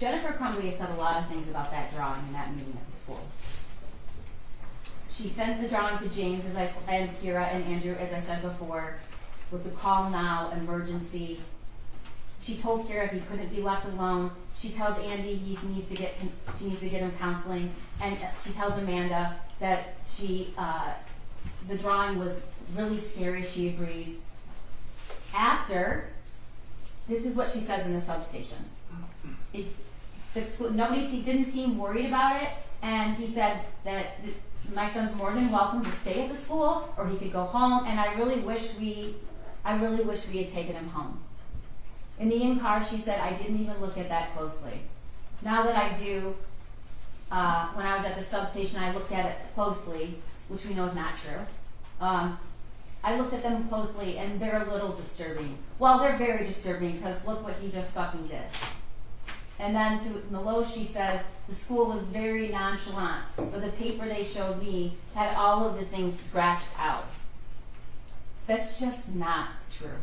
Jennifer Crumbley has said a lot of things about that drawing and that meeting at the school. She sent the drawing to James and Kira and Andrew, as I said before, with the call now, emergency. She told Kira he couldn't be left alone. She tells Andy she needs to get him counseling, and she tells Amanda that the drawing was really scary. She agrees. After, this is what she says in the substation. Nobody didn't seem worried about it, and he said that my son's more than welcome to stay at the school, or he could go home. And I really wish we had taken him home. In the in-car, she said, I didn't even look at that closely. Now that I do, when I was at the substation, I looked at it closely, which we know is not true. I looked at them closely, and they're a little disturbing. Well, they're very disturbing, because look what he just fucking did. And then to Milosh, she says, the school was very nonchalant, but the paper they showed me had all of the things scratched out. That's just not true.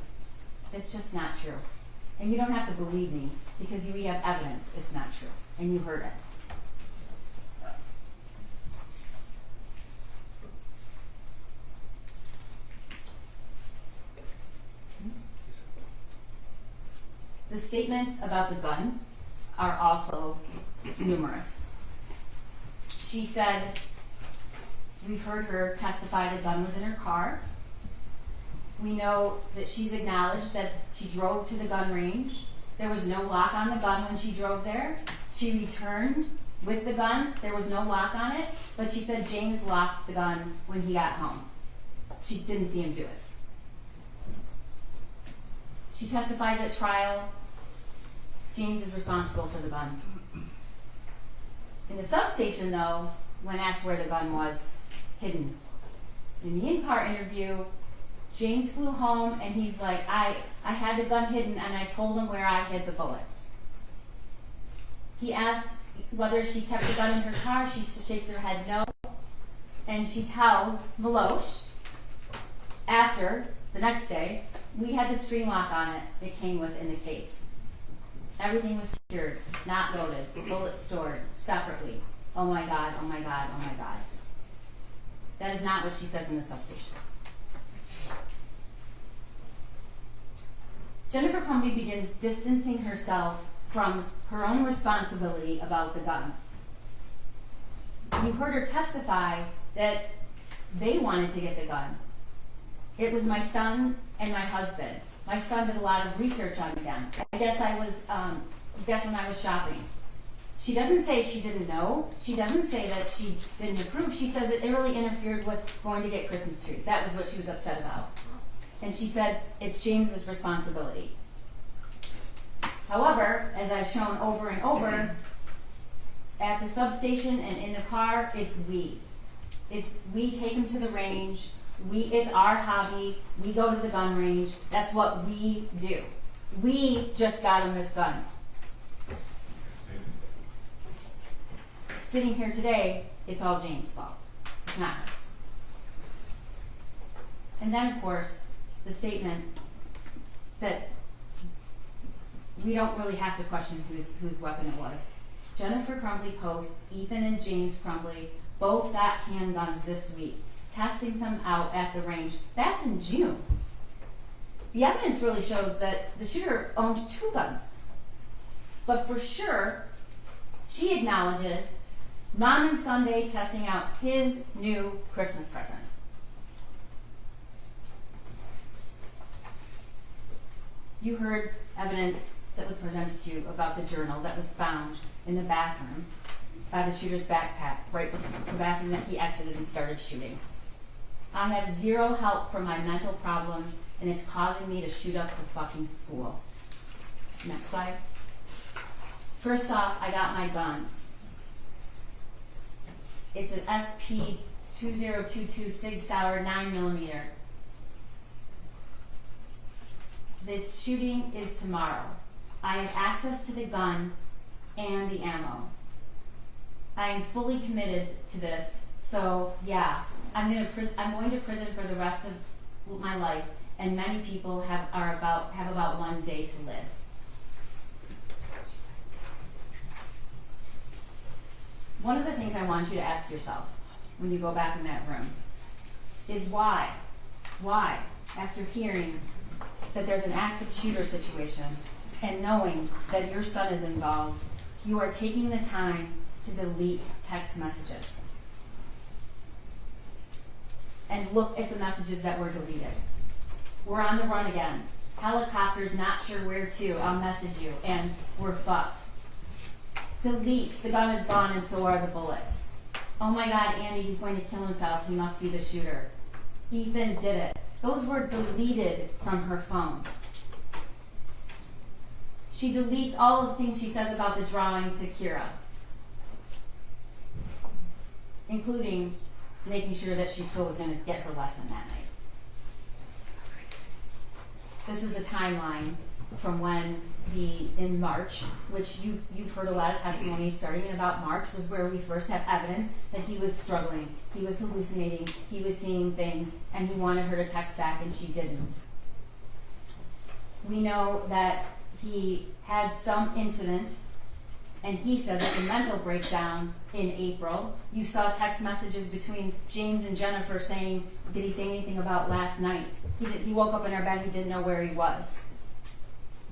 It's just not true. And you don't have to believe me, because we have evidence it's not true, and you heard it. The statements about the gun are also numerous. She said, we've heard her testify the gun was in her car. We know that she's acknowledged that she drove to the gun range. There was no lock on the gun when she drove there. She returned with the gun. There was no lock on it, but she said James locked the gun when he got home. She didn't see him do it. She testifies at trial. James is responsible for the gun. In the substation, though, when asked where the gun was hidden, in the in-car interview, James flew home and he's like, I had the gun hidden and I told him where I hid the bullets. He asked whether she kept the gun in her car. She shakes her head no. And she tells Milosh, after, the next day, we had the string lock on it it came with in the case. Everything was secured, not loaded, bullets stored separately. Oh my God, oh my God, oh my God. That is not what she says in the substation. Jennifer Crumbley begins distancing herself from her own responsibility about the gun. You heard her testify that they wanted to get the gun. It was my son and my husband. My son did a lot of research on the gun. I guess when I was shopping. She doesn't say she didn't know. She doesn't say that she didn't approve. She says it really interfered with going to get Christmas trees. That was what she was upset about. And she said it's James's responsibility. However, as I've shown over and over, at the substation and in the car, it's we. It's we take him to the range. It's our hobby. We go to the gun range. That's what we do. We just got him this gun. Sitting here today, it's all James' fault. It's not hers. And then, of course, the statement that we don't really have to question whose weapon it was. Jennifer Crumbley posts, Ethan and James Crumbley both got handguns this week, testing them out at the range. That's in June. The evidence really shows that the shooter owned 2 guns. But for sure, she acknowledges Mom and Sunday testing out his new Christmas present. You heard evidence that was presented to you about the journal that was found in the bathroom by the shooter's backpack, right before the bathroom that he exited and started shooting. I have 0 help from my mental problems, and it's causing me to shoot up the fucking school. Next slide. First off, I got my gun. It's an SP-2022 Sig Sauer 9mm. The shooting is tomorrow. I have access to the gun and the ammo. I am fully committed to this, so yeah, I'm going to prison for the rest of my life, and many people have about 1 day to live. One of the things I want you to ask yourself when you go back in that room is why, after hearing that there's an active shooter situation and knowing that your son is involved, you are taking the time to delete text messages. And look at the messages that were deleted. We're on the run again. Helicopters, not sure where to, I'll message you, and we're fucked. Delete, the gun is gone and so are the bullets. Oh my God, Andy, he's going to kill himself, he must be the shooter. Ethan did it. Those were deleted from her phone. She deletes all of the things she says about the drawing to Kira, including making sure that she still was going to get her lesson that night. This is the timeline from when in March, which you've heard a lot of testimonies starting in about March, was where we first have evidence that he was struggling, he was hallucinating, he was seeing things, and he wanted her to text back and she didn't. We know that he had some incident, and he said that the mental breakdown in April. You saw text messages between James and Jennifer saying, did he say anything about last night? He woke up in our bed, he didn't know where he was.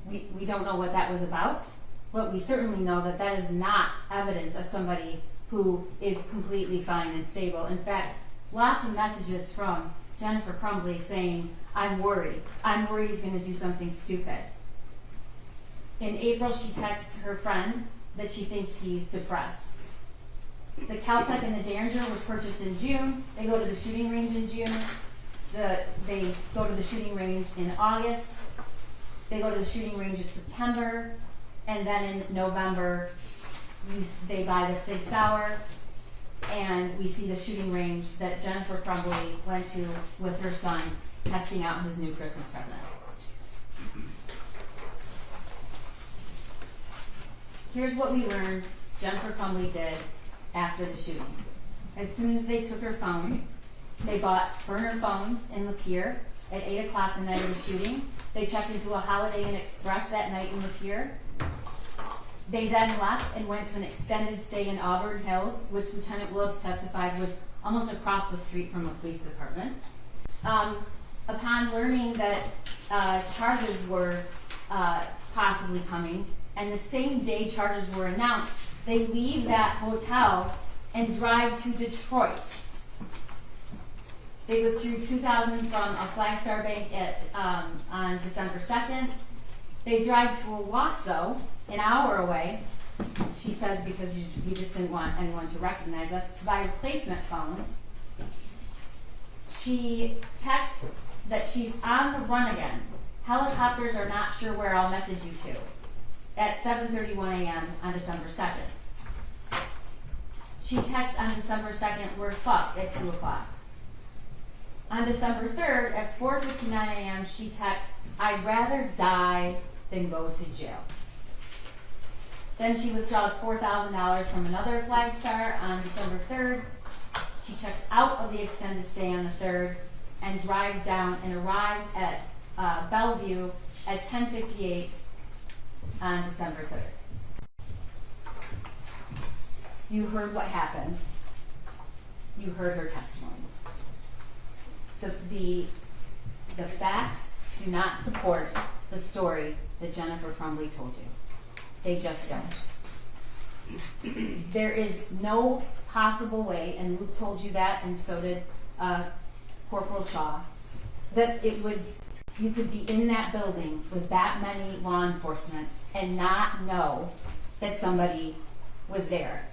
We don't know what that was about, but we certainly know that that is not evidence of somebody who is completely fine and stable. In fact, lots of messages from Jennifer Crumbley saying, I'm worried he's going to do something stupid. In April, she texts her friend that she thinks he's depressed. The Caltech and the Derringer was purchased in June. They go to the shooting range in June. They go to the shooting range in August. They go to the shooting range in September. And then in November, they buy the Sig Sauer. And we see the shooting range that Jennifer Crumbley went to with her son, testing out his new Christmas present. Here's what we learned Jennifer Crumbley did after the shooting. As soon as they took her phone, they bought burner phones in Lapeer at 8 o'clock the night of the shooting. They checked into a Holiday Inn Express that night in Lapeer. They then left and went to an extended stay in Auburn Hills, which Lieutenant Willis testified was almost across the street from a police department. Upon learning that charges were possibly coming, and the same day charges were announced, they leave that hotel and drive to Detroit. They withdrew $2,000 from a Flagstar bank on December 2nd. They drive to Owasso, an hour away, she says, because we just didn't want anyone to recognize us, to buy replacement phones. She texts that she's on the run again. Helicopters are not sure where, I'll message you to, at 7:31 a.m. on December 2nd. She texts on December 2nd, we're fucked, at 2 o'clock. On December 3rd, at 4:59 a.m., she texts, I'd rather die than go to jail. Then she withdraws $4,000 from another Flagstar on December 3rd. She checks out of the extended stay on the 3rd and drives down and arrives at Bellevue at 10:58 on December 3rd. You heard what happened. You heard her testimony. The facts do not support the story that Jennifer Crumbley told you. They just don't. There is no possible way, and Luke told you that, and so did Corporal Shaw, that you could be in that building with that many law enforcement and not know that somebody was there.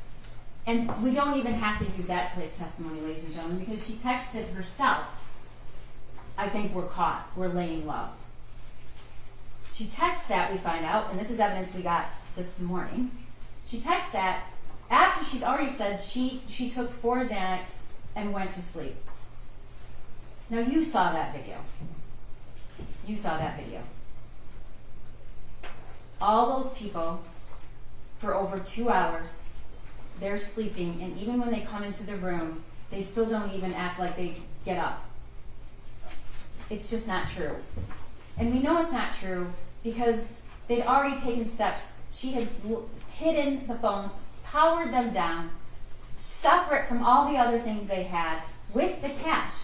And we don't even have to use that today's testimony, ladies and gentlemen, because she texted herself, I think we're caught, we're laying low. She texts that, we find out, and this is evidence we got this morning. She texts that after she's already said she took 4 Xanax and went to sleep. Now you saw that video. You saw that video. All those people, for over 2 hours, they're sleeping, and even when they come into the room, they still don't even act like they get up. It's just not true. And we know it's not true because they'd already taken steps. She had hidden the phones, powered them down, separate from all the other things they had, with the cash.